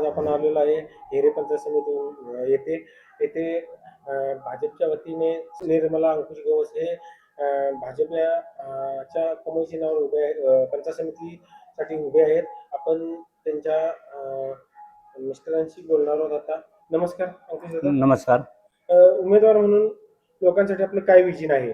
आज आपण आलेलो आहे हिरे पंचायत समिती येथे येथे भाजपच्या वतीने निर्मला अंकुश गवस हे भाजपच्या कमळ चिन्हावर उभे आहे, पंचायत समितीसाठी उभे आहेत. आपण त्यांच्या मिस्टरांशी बोलणार आहोत आता. नमस्कार अंकुश दादा. नमस्कार. उमेदवार म्हणून लोकांसाठी आपलं काय विजन आहे?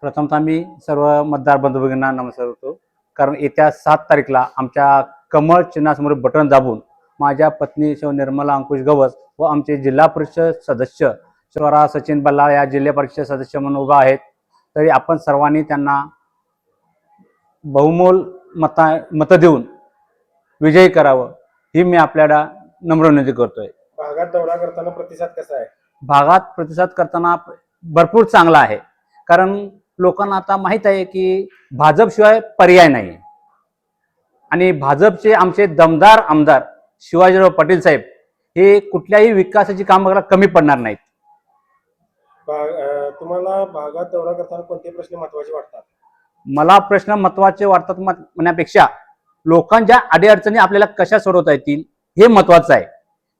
प्रथमतः मी सर्व मतदार बंधू भगिनींना नमस्कार करतो, कारण येत्या 7 तारीखला आमच्या कमळ चिन्हासमोर बटन दाबून माझ्या पत्नी शव निर्मला अंकुश गवस व आमचे जिल्हा परिषद सदस्य स्वरा सचिन बल्लाळ या जिल्हा परिषद सदस्य म्हणून उभा आहेत. तरी आपण सर्वांनी त्यांना बहुमोल मत देऊन विजयी करावं ही मी आपल्याला नम्र विनंती करतोय. भागात दौरा करताना प्रतिसाद कसा आहे? भागात प्रतिसाद करताना भरपूर चांगला आहे, कारण लोकांना आता माहीत आहे की भाजपशिवाय पर्याय नाही आणि भाजपचे आमचे दमदार आमदार शिवाजीराव पाटील साहेब हे कुठल्याही विकासाची कामं करायला कमी पडणार नाहीत. तुम्हाला भागात दौरा करताना कोणते प्रश्न महत्त्वाचे वाटतात? मला प्रश्न महत्त्वाचे वाटतात म्हणण्यापेक्षा लोकांच्या अडीअडचणी आपल्याला कशा सोडवता येतील हे महत्त्वाचं आहे.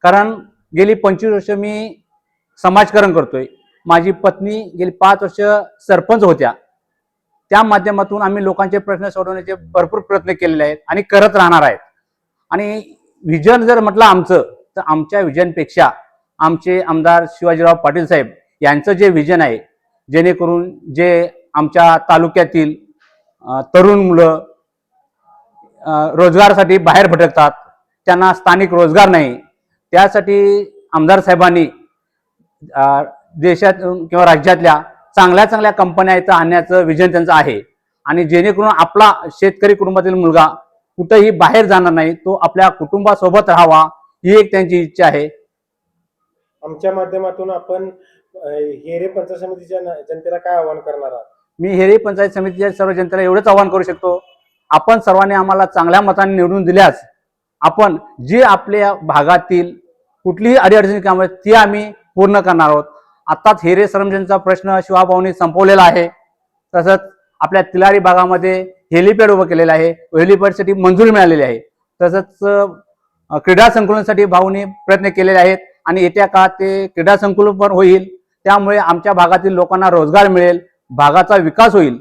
कारण गेली 25 वर्ष मी समाजकारण करतोय. माझी पत्नी गेली 5 वर्ष सरपंच होत्या. त्या माध्यमातून आम्ही लोकांचे प्रश्न सोडवण्याचे भरपूर प्रयत्न केलेले आहेत आणि करत राहणार आहेत. आणि विजन जर म्हटलं आमचं, तर आमच्या विजनपेक्षा आमचे आमदार शिवाजीराव पाटील साहेब यांचं जे विजन आहे, जेणेकरून जे आमच्या तालुक्यातील तरुण मुलं रोजगारासाठी बाहेर भटकतात, त्यांना स्थानिक रोजगार नाही, त्यासाठी आमदार साहेबांनी देशात किंवा राज्यातल्या चांगल्या चांगल्या कंपन्या इथं आणण्याचं विजन त्यांचं आहे. आणि जेणेकरून आपला शेतकरी कुटुंबातील मुलगा कुठेही बाहेर जाणार नाही, तो आपल्या कुटुंबासोबत राहावा ही एक त्यांची इच्छा आहे. आमच्या माध्यमातून आपण हिरे पंचायत समितीच्या जनतेला काय आवाहन करणार आहात? मी हिरे पंचायत समितीच्या सर्व जनतेला एवढंच आवाहन करू शकतो, आपण सर्वांनी आम्हाला चांगल्या मताने निवडून दिल्यास आपण जी आपल्या भागातील कुठलीही अडीअडचणी कामं आहेत ती आम्ही पूर्ण करणार आहोत. आताच हिरे सरंजनचा प्रश्न शिवाभाऊनी संपवलेला आहे. तसंच आपल्या तिलारी भागामध्ये हेलिपॅड उभं केलेलं आहे, हेलिपॅडसाठी मंजुरी मिळालेली आहे. तसंच क्रीडा संकुलनासाठी भाऊनी प्रयत्न केलेले आहेत आणि येत्या काळात ते क्रीडा संकुलन पण होईल. त्यामुळे आमच्या भागातील लोकांना रोजगार मिळेल, भागाचा विकास होईल.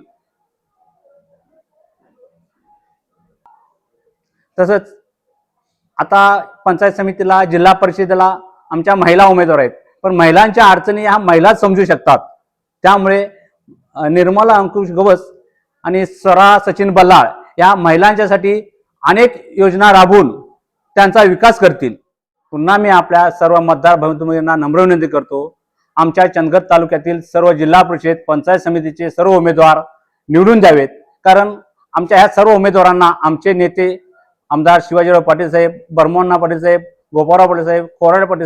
तसंच आता पंचायत समितीला, जिल्हा परिषदेला आमच्या महिला उमेदवार आहेत, पण महिलांच्या अडचणी ह्या महिलाच समजू शकतात. त्यामुळे निर्मला अंकुश गवस आणि स्वरा सचिन बल्लाळ या महिलांच्यासाठी अनेक योजना राबवून त्यांचा विकास करतील. पुन्हा मी आपल्या सर्व मतदार बंधूंना नम्र विनंती करतो, आमच्या चंदगड तालुक्यातील सर्व जिल्हा परिषद पंचायत समितीचे सर्व उमेदवार निवडून द्यावेत. कारण आमच्या ह्या सर्व उमेदवारांना आमचे नेते आमदार शिवाजीराव पाटील साहेब, बर्मण्णा पाटील साहेब, गोपाळराव पाटील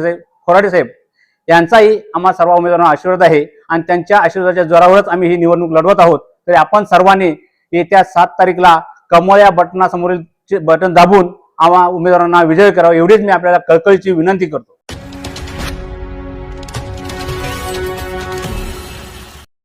साहेब, खोराडे साहेब यांचाही आम्हा सर्व उमेदवारांना आशीर्वाद आहे आणि त्यांच्या आशीर्वादाच्या जोरावरच आम्ही ही निवडणूक लढवत आहोत. तरी आपण सर्वांनी येत्या 7 तारीखला कमळ या बटनासमोरील बटन दाबून आम्हा उमेदवारांना विजय करावा एवढीच मी आपल्याला कळकळीची विनंती करतो.